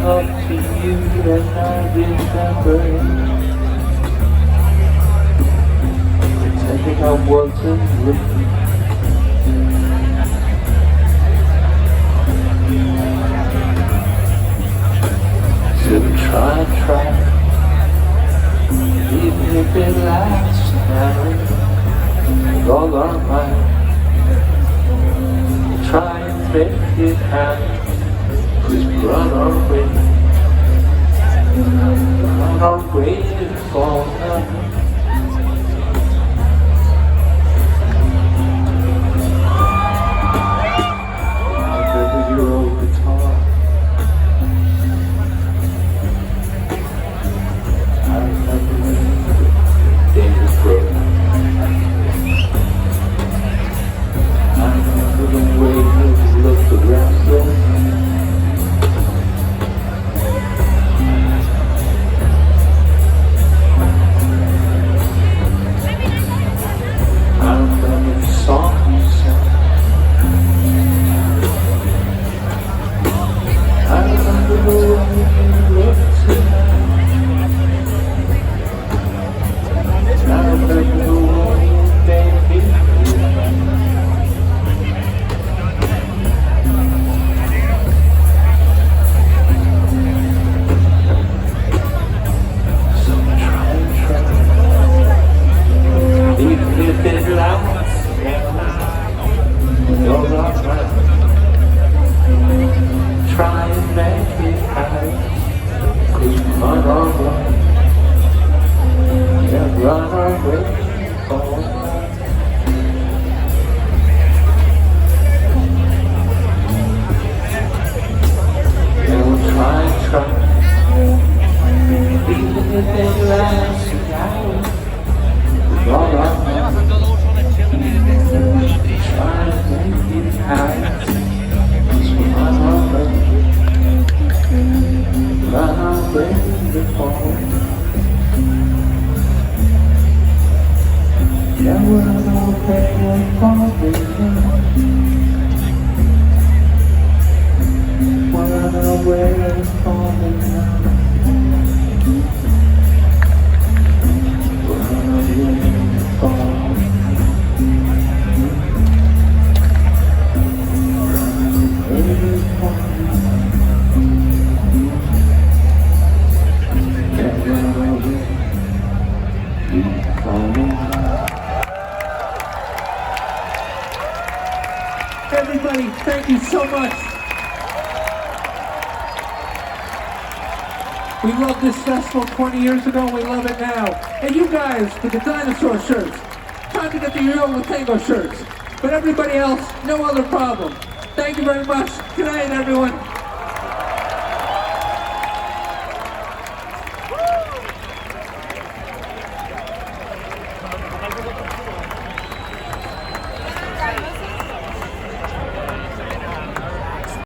up to you and I remember pretending I wasn't looking. So try, even if it lasts an hour, with all our might. Try and make it happen. Cause we run our way to fall down. I remember your old guitar. I remember when the day was broke. I remember the way you looked around so. Try and make it happen, 'cause we run our way, yeah, run our way home. Yeah, we'll try, even if it lasts an hour, with all our might. Try and make it happen. Run away before. Yeah, run away before. Run away before. Everybody, thank you so much. We loved this festival 20 years ago, we love it now. And you guys with the dinosaur shirts, time to get the Euro with Tengo shirts. But everybody else, no other problem. Thank you very much. Good night, everyone.